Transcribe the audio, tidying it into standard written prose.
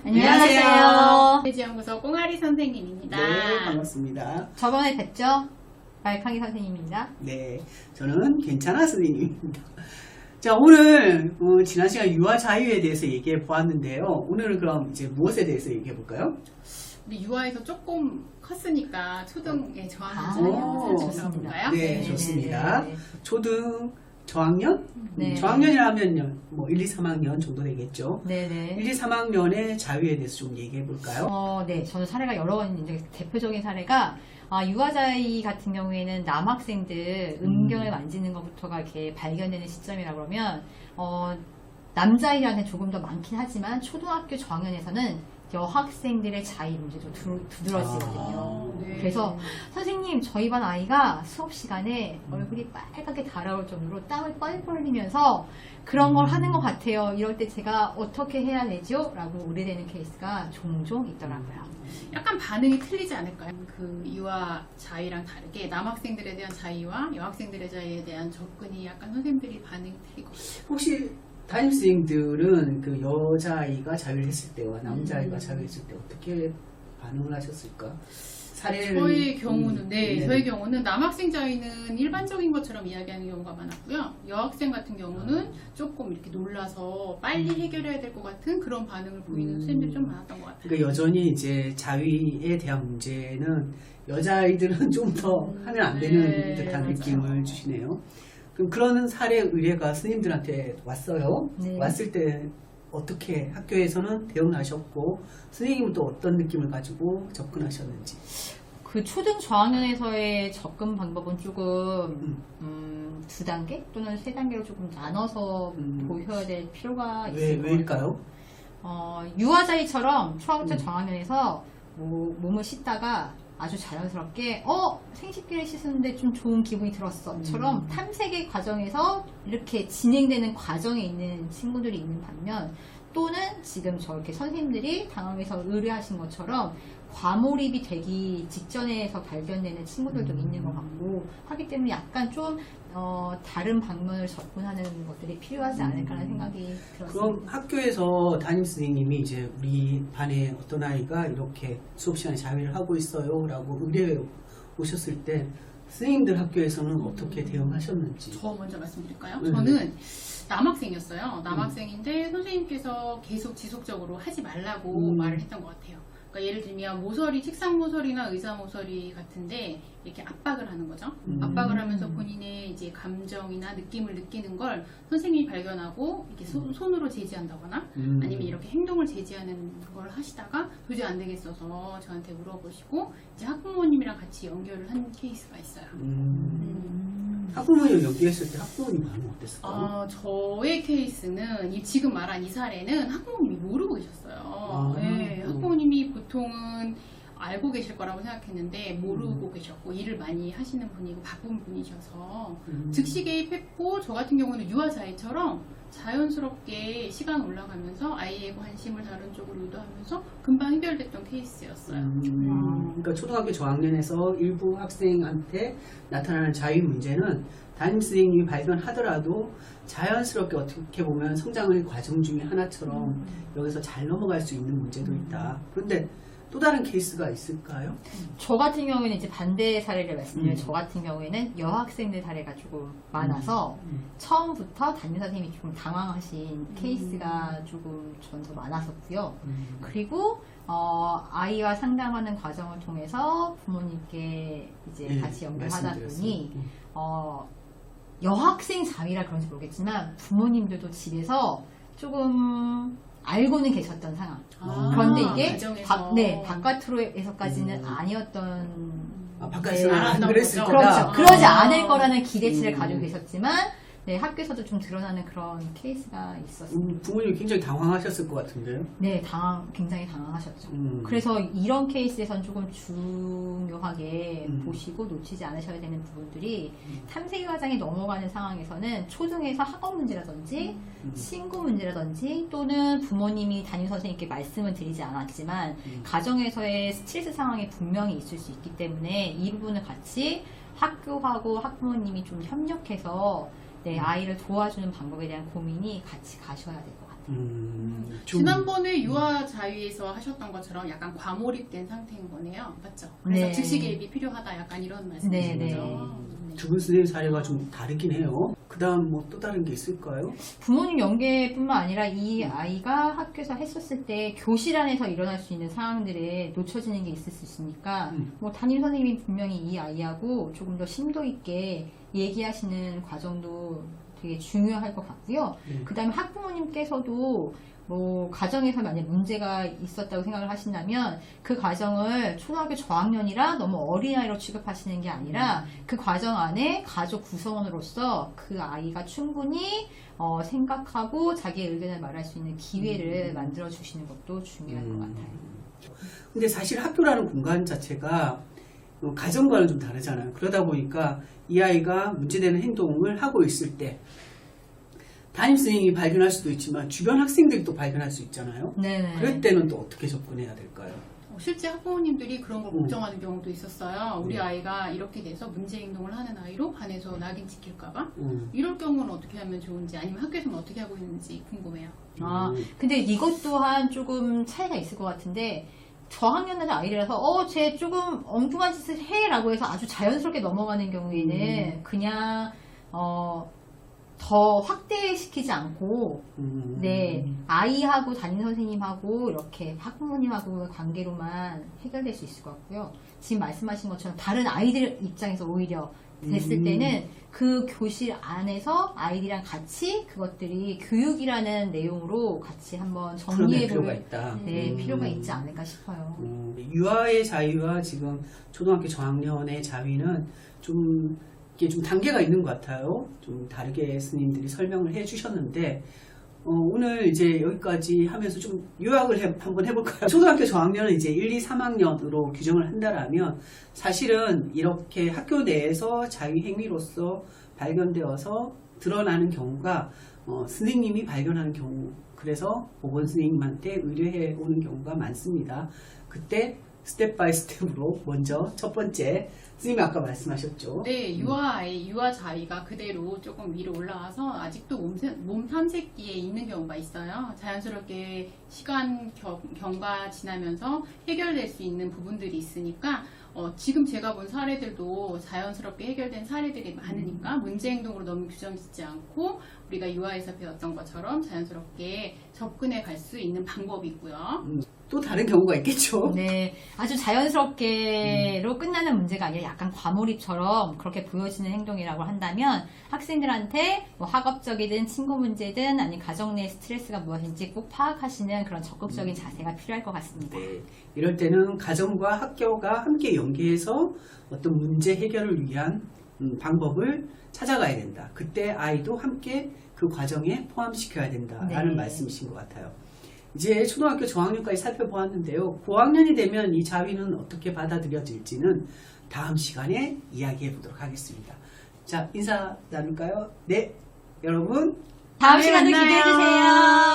안녕하세요. 돼지연구소 꽁아리 선생님입니다. 네, 반갑습니다. 저번에 뵀죠? 말캉이 선생님입니다. 네, 저는 괜찮아 선생님입니다. 자, 오늘 지난 시간 유아 자유에 대해서 얘기해 보았는데요. 오늘은 그럼 이제 무엇에 대해서 얘기해 볼까요? 우리 유아에서 조금 컸으니까 초등에 저학년 오, 자유에 들어볼까요? 네, 좋습니다. 네. 초등 저학년? 네. 저학년이라면 뭐 1, 2, 3학년 정도 되겠죠. 네네. 1, 2, 3학년의 자유에 대해서 좀 얘기해 볼까요? 네. 저는 사례가 여러 번 있는데 대표적인 사례가 유아자이 같은 경우에는 남학생들 음경을 만지는 것부터가 이렇게 발견되는 시점이라 그러면 남자아이한테 조금 더 많긴 하지만 초등학교 저학년에서는 여학생들의 자위 문제도 두드러지거든요. 네. 그래서 선생님 저희 반 아이가 수업 시간에 얼굴이 빨갛게 달아올 정도로 땀을 뻘뻘 흘리면서 그런 걸 하는 것 같아요. 이럴 때 제가 어떻게 해야 되죠? 라고 의뢰되는 케이스가 종종 있더라고요. 약간 반응이 틀리지 않을까요? 그 유아 자유랑 다르게 남학생들에 대한 자유와 여학생들의 자유에 대한 접근이 약간 선생님들이 반응이 틀리거든요. 혹시 담임선생님들은 그 여자아이가 자유를 했을 때와 남자아이가 자유를 했을 때 어떻게 반응을 하셨을까? 사례를 저의 경우는 네. 저의 경우는 남학생 자유는 일반적인 것처럼 이야기하는 경우가 많았고요. 여학생 같은 경우는 조금 이렇게 놀라서 빨리 해결해야 될 것 같은 그런 반응을 보이는 선생님들이 좀 많았던 것 같아요. 그러니까 여전히 이제 자위에 대한 문제는 여자아이들은 좀 더 하면 안 되는 네, 듯한 맞아요. 느낌을 주시네요. 그럼 그런 사례 의뢰가 스님들한테 왔어요. 네. 왔을 때 어떻게 학교에서는 대응하셨고 선생님은 또 어떤 느낌을 가지고 접근하셨는지. 그 초등 저학년에서의 접근 방법은 조금 두 단계 또는 세 단계로 조금 나눠서 보셔야 될 필요가 있을 것 같아요. 왜일까요? 유아자이처럼 초학년 저학년에서 몸을 씻다가 아주 자연스럽게 생식기를 씻었는데 좀 좋은 기분이 들었어처럼 탐색의 과정에서 이렇게 진행되는 과정에 있는 친구들이 있는 반면 또는 지금 저렇게 선생님들이 당황해서 의뢰하신 것처럼 과몰입이 되기 직전에서 발견되는 친구들도 있는 것 같고 하기 때문에 약간 좀 다른 방면을 접근하는 것들이 필요하지 않을까라는 생각이 들었습니다. 그럼 학교에서 담임 선생님이 이제 우리 반에 어떤 아이가 이렇게 수업 시간에 자위를 하고 있어요 라고 의뢰 오셨을 때 선생님들 학교에서는 어떻게 대응하셨는지. 저 먼저 말씀드릴까요? 네. 저는 남학생이었어요. 남학생인데 선생님께서 계속 지속적으로 하지 말라고 말을 했던 것 같아요. 그러니까 예를 들면 모서리, 책상 모서리나 의자 모서리 같은데 이렇게 압박을 하는 거죠. 압박을 하면서 본인의 이제 감정이나 느낌을 느끼는 걸 선생님이 발견하고 이렇게 손으로 제지한다거나 아니면 이렇게 행동을 제지하는 걸 하시다가 도저히 안 되겠어서 저한테 물어보시고 이제 학부모님이랑 같이 연결을 한 케이스가 있어요. 학부모님 연기했을 때 학부모님 반응 어땠을까요? 저의 케이스는 지금 말한 이 사례는 학부모님이 모르고 계셨어요. 네, 학부모님이 보통은 알고 계실 거라고 생각했는데 모르고 계셨고 일을 많이 하시는 분이고 바쁜 분이셔서 즉시 개입했고 저 같은 경우는 유아자애처럼 자연스럽게 시간 올라가면서 아이의 관심을 다른 쪽으로 유도하면서 금방 해결됐던 케이스였어요. 그러니까 초등학교 저학년에서 일부 학생한테 나타나는 자유 문제는 담임 선생님이 발견하더라도 자연스럽게 어떻게 보면 성장의 과정 중에 하나처럼 여기서 잘 넘어갈 수 있는 문제도 있다. 그런데 또 다른 케이스가 있을까요? 저 같은 경우에는 이제 반대 사례를 말씀드리면 저 같은 경우에는 여학생들 사례가 조금 많아서 처음부터 담임 선생님이 조금 당황하신 케이스가 조금 전 더 많았었고요. 그리고 아이와 상담하는 과정을 통해서 부모님께 이제 같이 연결하다 보니 여학생 자위라 그런지 모르겠지만 부모님들도 집에서 조금 알고는 계셨던 상황. 그런데 이게 가정에서. 바깥으로에서까지는 아니었던. 바깥에서 안 알았던 그랬을 거죠. 거다. 그렇죠. 그러지 않을 거라는 기대치를 가지고 계셨지만 학교에서도 좀 드러나는 그런 케이스가 있었습니다. 부모님이 굉장히 당황하셨을 것 같은데요. 네, 굉장히 당황하셨죠. 그래서 이런 케이스에선 조금 중요하게 보시고 놓치지 않으셔야 되는 부분들이 탐색 과정에 넘어가는 상황에서는 초등에서 학업 문제라든지 친구 문제라든지 또는 부모님이 담임 선생님께 말씀은 드리지 않았지만 가정에서의 스트레스 상황이 분명히 있을 수 있기 때문에 이 부분을 같이 학교하고 학부모님이 좀 협력해서 아이를 도와주는 방법에 대한 고민이 같이 가셔야 될 것 같아요. 지난번에 유아 자위에서 하셨던 것처럼 약간 과몰입된 상태인 거네요. 맞죠? 그래서 네. 즉시 개입이 필요하다 약간 이런 말씀이신 네, 네. 거죠? 두 분 선생님 사례가 좀 다르긴 해요. 그 다음 뭐 또 다른 게 있을까요? 부모님 연계뿐만 아니라 이 아이가 학교에서 했었을 때 교실 안에서 일어날 수 있는 상황들에 놓쳐지는 게 있을 수 있으니까 뭐 담임 선생님이 분명히 이 아이하고 조금 더 심도 있게 얘기하시는 과정도 되게 중요할 것 같고요. 그 다음에 학부모님께서도 뭐 가정에서 만약 문제가 있었다고 생각을 하신다면 그 과정을 초등학교 저학년이라 너무 어린아이로 취급하시는 게 아니라 그 과정 안에 가족 구성원으로서 그 아이가 충분히 생각하고 자기의 의견을 말할 수 있는 기회를 만들어 주시는 것도 중요할 것 같아요. 근데 사실 학교라는 공간 자체가 가정과는 좀 다르잖아요. 그러다 보니까 이 아이가 문제되는 행동을 하고 있을 때 담임선생님이 발견할 수도 있지만 주변 학생들이 또 발견할 수 있잖아요. 네네. 그럴 때는 또 어떻게 접근해야 될까요? 실제 학부모님들이 그런 걸 걱정하는 경우도 있었어요. 우리 네. 아이가 이렇게 돼서 문제 행동을 하는 아이로 반에서 낙인 찍힐까봐 음. 이럴 경우는 어떻게 하면 좋은지 아니면 학교에서는 어떻게 하고 있는지 궁금해요. 아, 근데 이것 또한 조금 차이가 있을 것 같은데 저학년의 아이라서 쟤 조금 엉뚱한 짓을 해라고 해서 아주 자연스럽게 넘어가는 경우에는 그냥 더 확대시키지 않고 네 아이하고 담임 선생님하고 이렇게 학부모님하고 관계로만 해결될 수 있을 것 같고요. 지금 말씀하신 것처럼 다른 아이들 입장에서 오히려 됐을 때는 그 교실 안에서 아이들이랑 같이 그것들이 교육이라는 내용으로 같이 한번 정리해 필요가 볼 있다. 필요가 있지 않을까 싶어요. 유아의 자위와 지금 초등학교 저학년의 자위는 좀 이게 좀 단계가 있는 것 같아요. 좀 다르게 스님들이 설명을 해주셨는데 오늘 이제 여기까지 하면서 좀 요약을 한번 해볼까요? 초등학교 저학년은 이제 1, 2, 3학년으로 규정을 한다라면 사실은 이렇게 학교 내에서 자위 행위로서 발견되어서 드러나는 경우가 선생님이 발견하는 경우, 그래서 보건 선생님한테 의뢰해 오는 경우가 많습니다. 그때 스텝 바이 스텝으로 먼저 첫 번째 선생님이 아까 말씀하셨죠. 네, 유아 자위가 그대로 조금 위로 올라와서 아직도 몸 탐색기에 있는 경우가 있어요. 자연스럽게 시간 경과 지나면서 해결될 수 있는 부분들이 있으니까 지금 제가 본 사례들도 자연스럽게 해결된 사례들이 많으니까 문제 행동으로 너무 규정짓지 않고 우리가 유아에서 배웠던 것처럼 자연스럽게 접근해 갈 수 있는 방법이 있고요. 또 다른 경우가 있겠죠. 네, 아주 자연스럽게로 끝나는 문제가 아니라 약간 과몰입처럼 그렇게 보여지는 행동이라고 한다면 학생들한테 뭐 학업적이든 친구 문제든 아니면 가정 내 스트레스가 무엇인지 꼭 파악하시는 그런 적극적인 자세가 필요할 것 같습니다. 네, 이럴 때는 가정과 학교가 함께 연계해서 어떤 문제 해결을 위한 방법을 찾아가야 된다. 그때 아이도 함께 그 과정에 포함시켜야 된다라는 네. 말씀이신 것 같아요. 이제 초등학교 저학년까지 살펴보았는데요. 고학년이 되면 이 자위는 어떻게 받아들여질지는 다음 시간에 이야기해 보도록 하겠습니다. 자, 인사 나눌까요? 네, 여러분. 다음 시간도 만나요. 기대해 주세요.